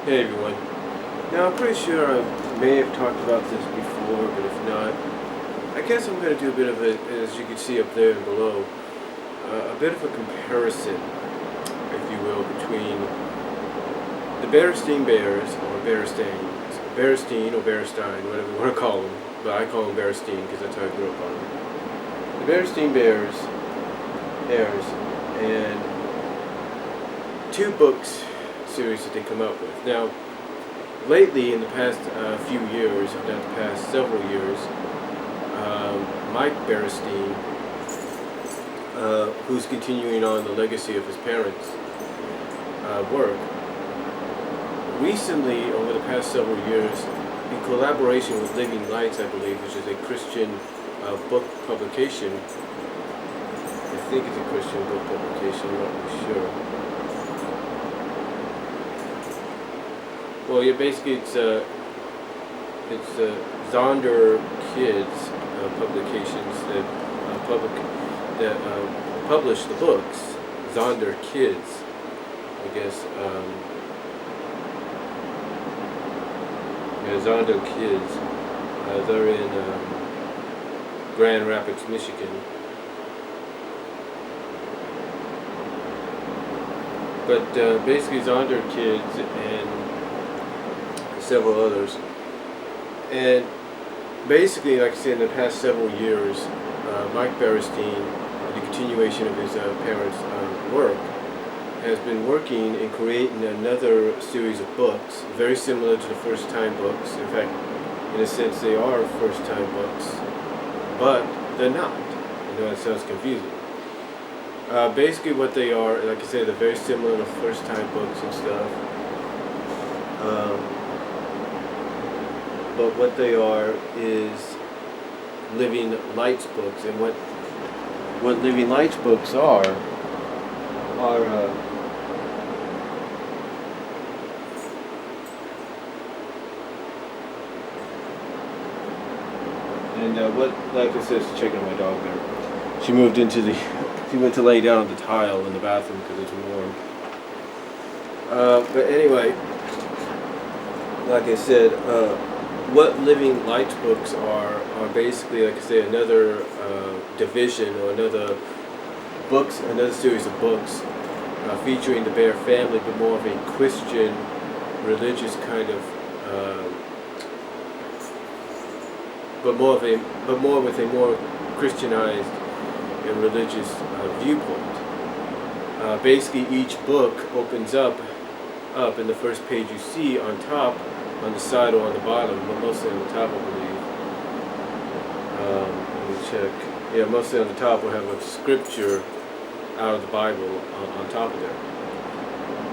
Hey everyone. Now I'm pretty sure I may have talked about this before, but if not, I guess I'm going to do a bit of a, as you can see up there and below, a bit of a comparison, if you will, between the Berenstain Bears, or Berenstain or Berenstain, whatever you want to call them, but I call them Berenstain because that's how I grew up on them. The Berenstain Bears, and two books series that they come up with. Now, lately, in the past few years, if not the past several years, Mike Berenstain, who's continuing on the legacy of his parents' work, recently, over the past several years, in collaboration with Living Lights, I believe, which is a Christian book publication. I think it's a Christian book publication, I'm not really sure. Well, yeah, basically it's Zonder Kids publications that publish the books. Zonder Kids, I guess. Yeah, Zonder Kids. They're in Grand Rapids, Michigan. But basically, Zonder Kids and several others. And basically, like I said, in the past several years, Mike Berenstain, the continuation of his parents' work, has been working in creating another series of books, very similar to the First Time books. In fact, in a sense, they are First Time books, but they're not. I know that sounds confusing. Basically, what they are, like I said, they're very similar to First Time books and stuff. But what they are is Living Lights books, and what Living Lights books are what, like I said, checking on my dog there. She moved into the, she went to lay down on the tile in the bathroom because it's warm. But anyway, like I said, what Living Lights books are basically, like I say, another division or another series of books featuring the Bear family, but more of a Christian, religious kind of, but more with a more Christianized and religious viewpoint. Basically, each book opens up in the first page you see on top, on the side or on the bottom, but mostly on the top, I believe. Let me check. Yeah, mostly on the top we'll have a scripture out of the Bible on top of there.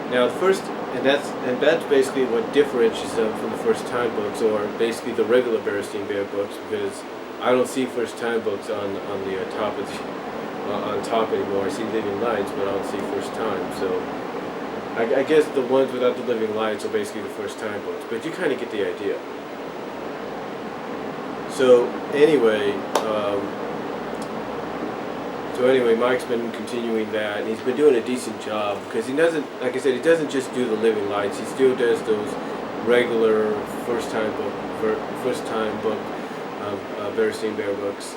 Now, the first, and that's basically what differentiates them from the First Time books, or basically the regular Berenstain Bear books, because I don't see First Time books on the top of on top anymore. I see Living Lights, but I don't see First Time. So I guess the ones without the Living Lights are basically the First Time books, but you kind of get the idea. So anyway, Mike's been continuing that, and he's been doing a decent job, because he doesn't, like I said, he doesn't just do the Living Lights. He still does those regular First Time book Berenstain Bear books.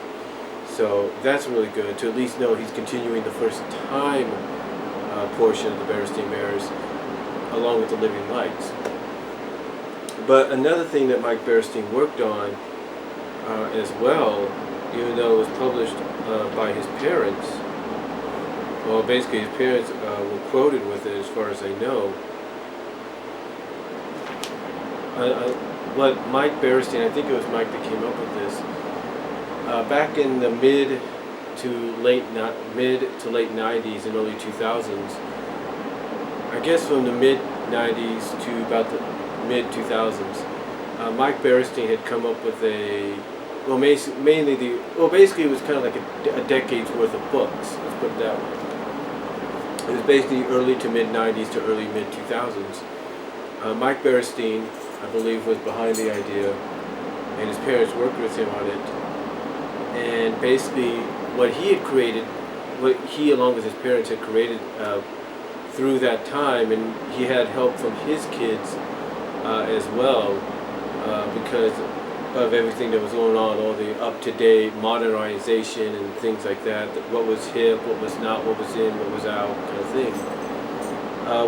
So that's really good to at least know he's continuing the First Time portion of the Berenstain Bears, along with the Living Lights. But another thing that Mike Berenstain worked on as well, even though it was published by his parents, well, basically his parents were quoted with it as far as I know. What Mike Berenstain, I think it was Mike that came up with this, back in the mid to late 90s and early 2000s, I guess from the mid 90s to about the mid 2000s, Mike Berenstain had come up with basically it was kind of like a decade's worth of books, let's put it that way. It was basically early to mid 90s to early mid 2000s. Mike Berenstain, I believe, was behind the idea, and his parents worked with him on it. And basically, what he along with his parents had created through that time, and he had help from his kids as well, because of everything that was going on, all the up-to-date modernization and things like that, what was hip, what was not, what was in, what was out, kind of thing.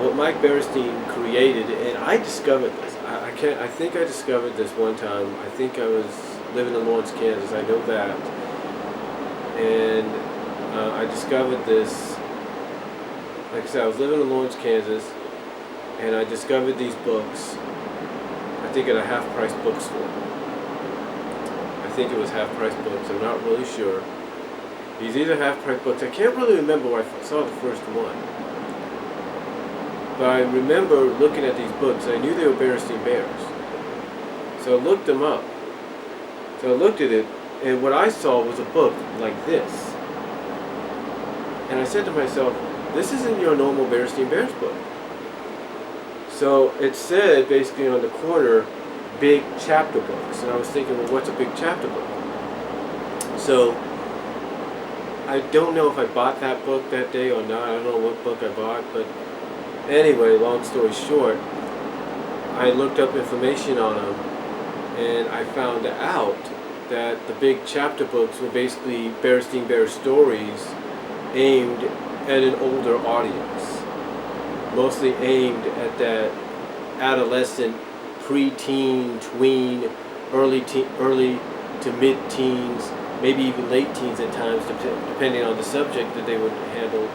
What Mike Berenstain created, and I discovered this. I think I discovered this one time. I think I was living in Lawrence, Kansas. I know that, and I discovered this. Like I said, I was living in Lawrence, Kansas, and I discovered these books. I think at a half-price bookstore. I think it was half-price books. I'm not really sure. These are half-price books. I can't really remember where I saw the first one. But I remember looking at these books. I knew they were Berenstain Bears. So I looked them up. So I looked at it, and what I saw was a book like this. And I said to myself, this isn't your normal Berenstain Bears book. So it said basically on the corner, big chapter books. And I was thinking, well, what's a big chapter book? So I don't know if I bought that book that day or not. I don't know what book I bought. But anyway, long story short, I looked up information on them. And I found out that the big chapter books were basically Berenstain Bears stories aimed at an older audience, mostly aimed at that adolescent, pre-teen, tween, early to mid-teens, maybe even late teens at times, depending on the subject that they would handle,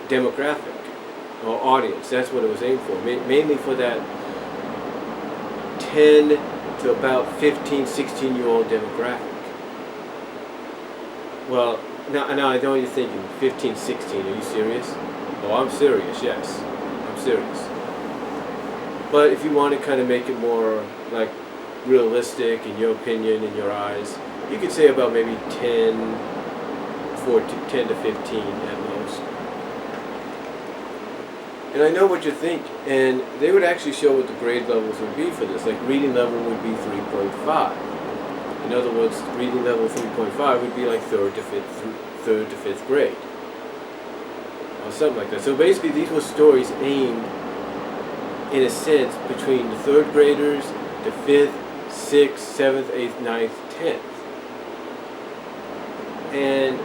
demographic or audience. That's what it was aimed for, mainly for that 10 to about 15, 16-year-old demographic. Well, now I know you're thinking, 15, 16, are you serious? Oh, I'm serious, yes. I'm serious. But if you want to kind of make it more like realistic in your opinion, in your eyes, you could say about maybe 10 to 15 at most. And I know what you think, and they would actually show what the grade levels would be for this. Like reading level would be 3.5. In other words, reading level 3.5 would be like third to fifth grade, or something like that. So basically, these were stories aimed, in a sense, between the third graders, the 5th, 6th, 7th, 8th, 9th, 10th. And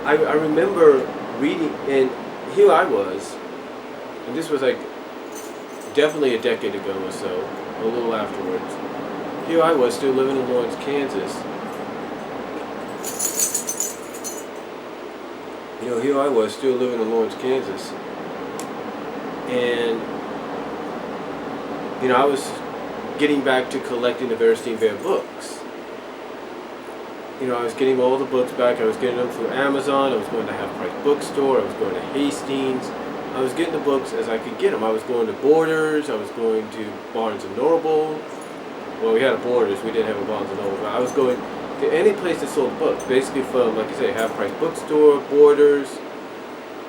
I remember reading, and here I was, and this was like definitely a decade ago or so, a little afterwards. Here I was still living in Lawrence, Kansas. Here I was still living in Lawrence, Kansas. And, I was getting back to collecting the Berenstain Bear books. I was getting all the books back. I was getting them through Amazon. I was going to Half-Price Bookstore. I was going to Hastings. I was getting the books as I could get them. I was going to Borders. I was going to Barnes & Noble. Well, we had a Borders. We didn't have a Barnes & Noble. But I was going to any place that sold books. Basically from, like I say, Half-Price Bookstore, Borders,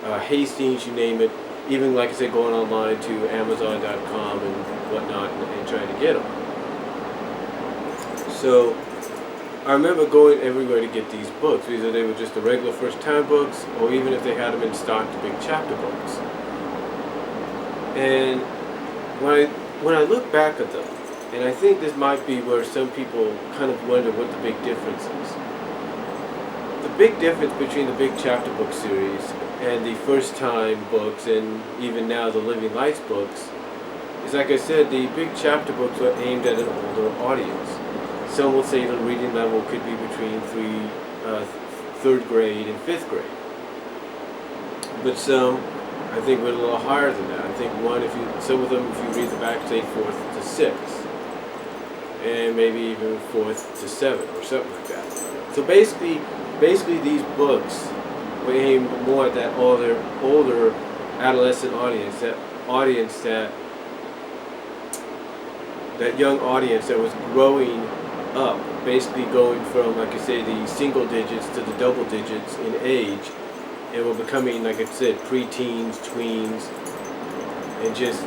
Hastings, you name it. Even, like I said, going online to Amazon.com and whatnot and trying to get them. So I remember going everywhere to get these books, either they were just the regular first-time books, or even if they had them in stock, the big chapter books. And when I look back at them, and I think this might be where some people kind of wonder what the big difference is. The big difference between the big chapter book series and the first-time books, and even now the Living Lights books, is, like I said, the big chapter books are aimed at an older audience. Some will say the reading level could be between third grade and 5th grade. But some, I think, went a little higher than that. I think some of them, if you read the back, say 4th to 6th, and maybe even 4th to 7th, or something like that. So basically these books were aimed more at that older adolescent audience, that young audience that was growing up, basically going from, like I say, the single digits to the double digits in age, and were becoming, like I said, preteens, tweens, and just,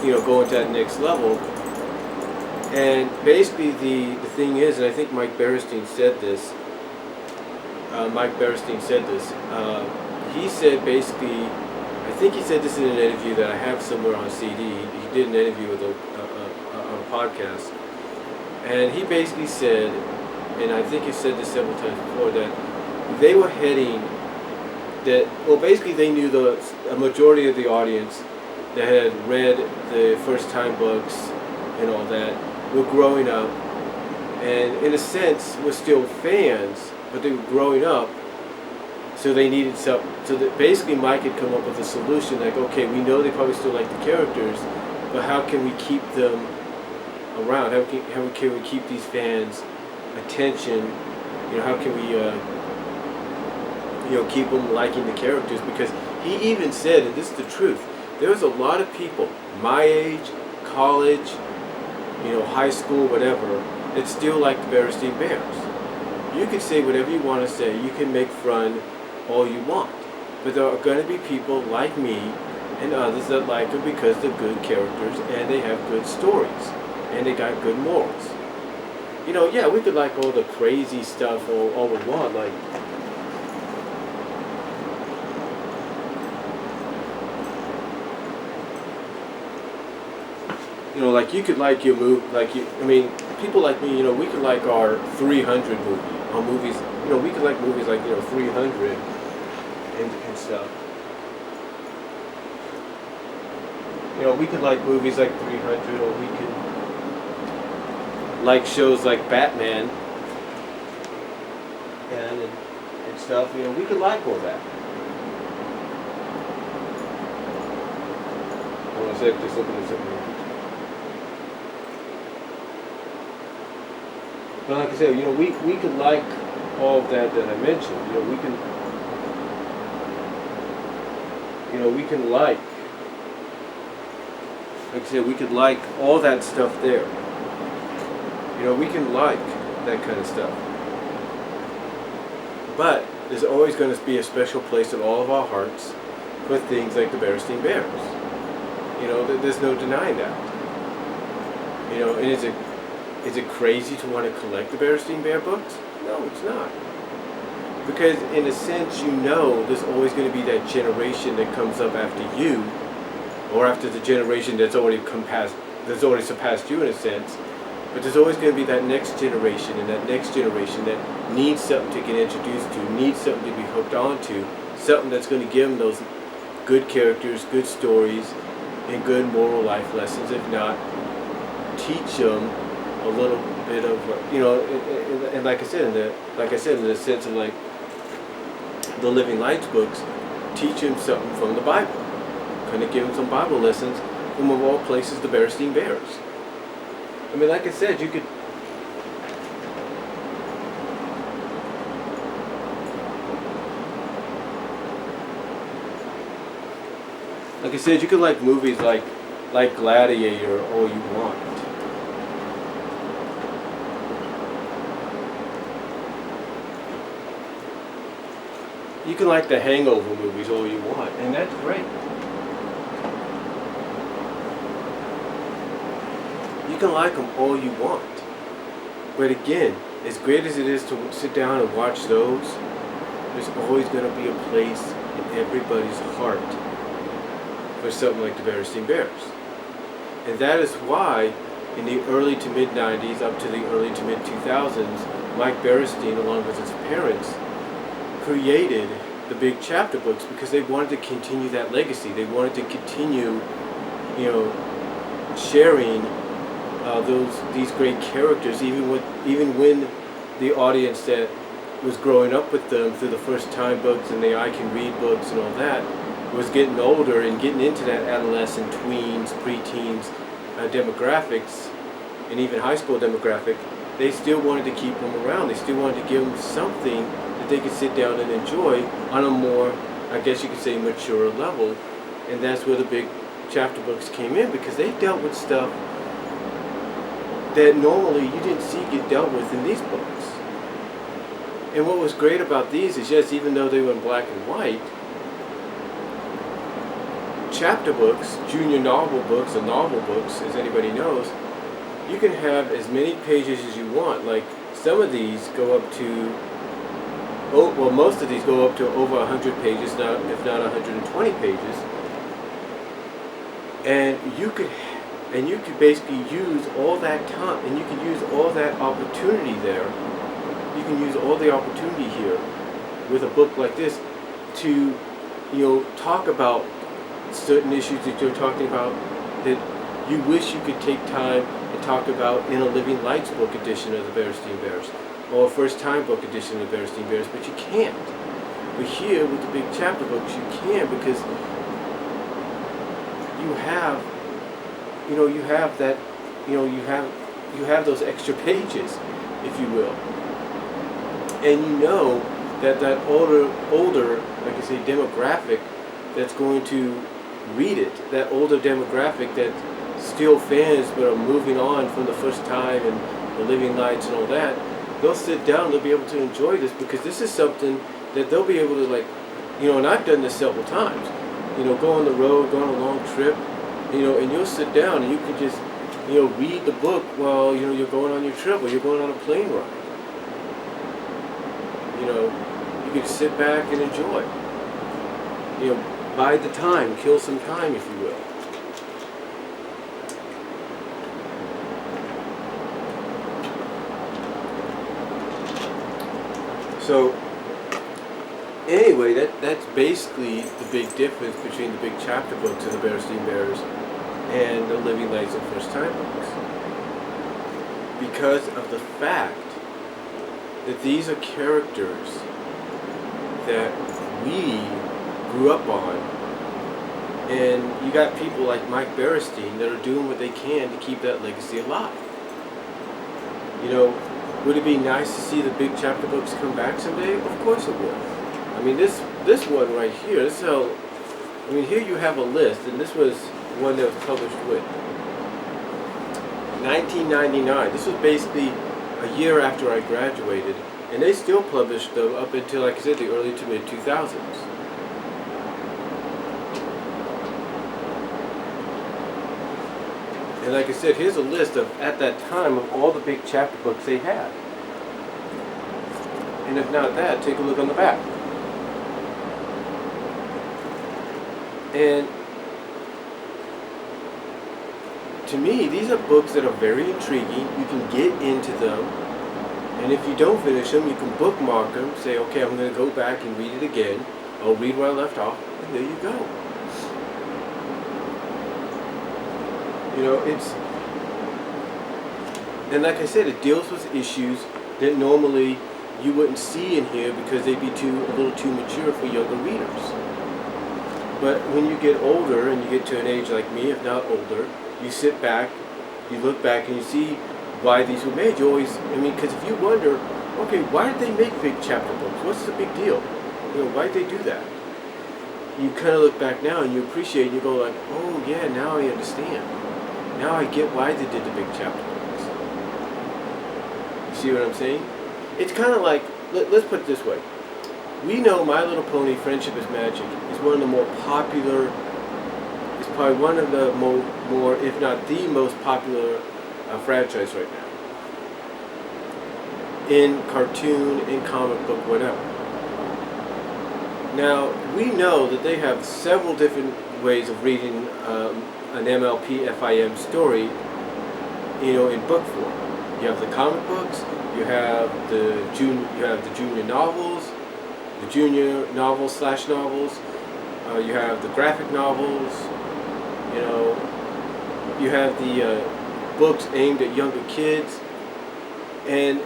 going to that next level. And basically the thing is, and I think Mike Berenstain said this, he said basically, I think he said this in an interview that I have somewhere on CD. He did an interview with on a podcast, and he basically said, and I think he said this several times before, that they were heading basically they knew a majority of the audience that had read the first time books and all that were growing up, and in a sense were still fans, but they were growing up, so they needed something. So that basically Mike had come up with a solution, like, okay, we know they probably still like the characters, but how can we keep them around? How can we keep these fans' attention? How can we keep them liking the characters? Because he even said, and this is the truth, there was a lot of people my age, college, high school, whatever, that still like the Berenstain Bears. You can say whatever you want to say, you can make fun all you want, but there are going to be people like me and others that like them because they're good characters and they have good stories and they got good morals. Yeah, we could like all the crazy stuff all we want, like like you could like your movie, people like me, we could like our 300 movie, our movies, we could like movies like, 300 and stuff. We could like movies like 300, or we could like shows like Batman and stuff, we could like all that. Hold on a sec, just looking at something. But like I said, we could like all of that I mentioned. We can like I said, we could like all that stuff there. We can like that kind of stuff. But there's always going to be a special place in all of our hearts for things like the Berenstain Bears. There's no denying that. And is it crazy to want to collect the Berenstain Bear books? No, it's not. Because in a sense, there's always going to be that generation that comes up after you, or after the generation that's already surpassed you in a sense. But there's always going to be that next generation and that next generation that needs something to get introduced to, needs something to be hooked onto, something that's going to give them those good characters, good stories, and good moral life lessons. If not, teach them a little bit of, and like I said, in the sense of like the Living Lights books, teach him something from the Bible, kind of give him some Bible lessons from, of all places, the Berenstain Bears. Like I said, you could. Like I said, you could like movies like Gladiator all you want. You can like the Hangover movies all you want, and that's great. You can like them all you want. But again, as great as it is to sit down and watch those, there's always going to be a place in everybody's heart for something like the Berenstain Bears. And that is why in the early to mid 90s up to the early to mid 2000s, Mike Berenstain, along with his parents, created the big chapter books because they wanted to continue that legacy. They wanted to continue, sharing these great characters, even when the audience that was growing up with them through the first time books and the I Can Read books and all that was getting older and getting into that adolescent, tweens, preteens demographics, and even high school demographic. They still wanted to keep them around. They still wanted to give them something that they could sit down and enjoy on a more, I guess you could say, mature level. And that's where the big chapter books came in, because they dealt with stuff that normally you didn't see get dealt with in these books. And what was great about these is, yes, even though they were in black and white, chapter books, junior novel books, or novel books, as anybody knows, you can have as many pages as you want. Like, some of these go up to, most of these go up to over 100 pages, if not 120 pages. and you could basically use all that time, and you can use all that opportunity there. You can use all the opportunity here with a book like this to, talk about certain issues that you're talking about that you wish you could take time and talk about in a Living Lights book edition of the Berenstain Bears, or a first time book edition of the Berenstain Bears, but you can't. But here with the big chapter books, you can, because you have, that, you have those extra pages, if you will, and that older, like I say, demographic that's going to read it, that older demographic that still fans but are moving on from the first time and the Living Lights and all that, they'll sit down, they'll be able to enjoy this, because this is something that they'll be able to, and I've done this several times, go on the road, go on a long trip, and you'll sit down and you can just, read the book while, you're going on your trip, or you're going on a plane ride. You can sit back and enjoy. Bide the time, kill some time, if you will. So, anyway, that's basically the big difference between the big chapter books of the Berenstain Bears and the Living Lights and First Time books. Because of the fact that these are characters that we grew up on, and you got people like Mike Berenstain that are doing what they can to keep that legacy alive. Would it be nice to see the big chapter books come back someday? Of course it would. I mean, this one right here, here you have a list, and this was one that was published with 1999. This was basically a year after I graduated, and they still published them up until, like I said, the early to mid 2000s. And like I said, here's a list of, at that time, of all the big chapter books they had. And if not that, take a look on the back. And to me, these are books that are very intriguing. You can get into them. And if you don't finish them, you can bookmark them. Say, okay, I'm going to go back and read it again. I'll read where I left off. And there you go. And like I said, it deals with issues that normally you wouldn't see in here because they'd be a little too mature for younger readers. But when you get older, and you get to an age like me, if not older, you sit back, you look back, and you see why these were made. You always, because if you wonder, okay, why did they make big chapter books? What's the big deal? Why did they do that? You kind of look back now and you appreciate, and you go like, oh yeah, now I understand. Now I get why they did the big chapter books. You see what I'm saying? It's kind of like, let's put it this way. We know My Little Pony: Friendship is Magic is one of the more popular, it's probably one of the more, if not the most popular franchise right now. In cartoon, in comic book, whatever. Now, we know that they have several different ways of reading an MLP FIM story, in book form. You have the comic books, you have the junior novels, the junior novels / novels, you have the graphic novels, you have the books aimed at younger kids. And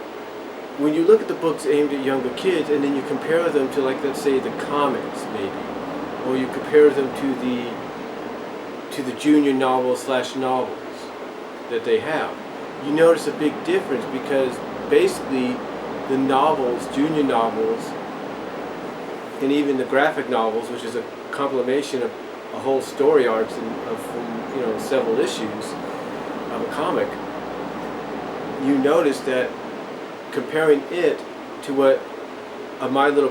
when you look at the books aimed at younger kids, and then you compare them to, like, let's say, the comics, maybe, or you compare them to the junior novels / novels that they have, you notice a big difference, because basically the novels, junior novels, and even the graphic novels, which is a compilation of a whole story arcs from several issues of a comic, you notice that comparing it to what a My Little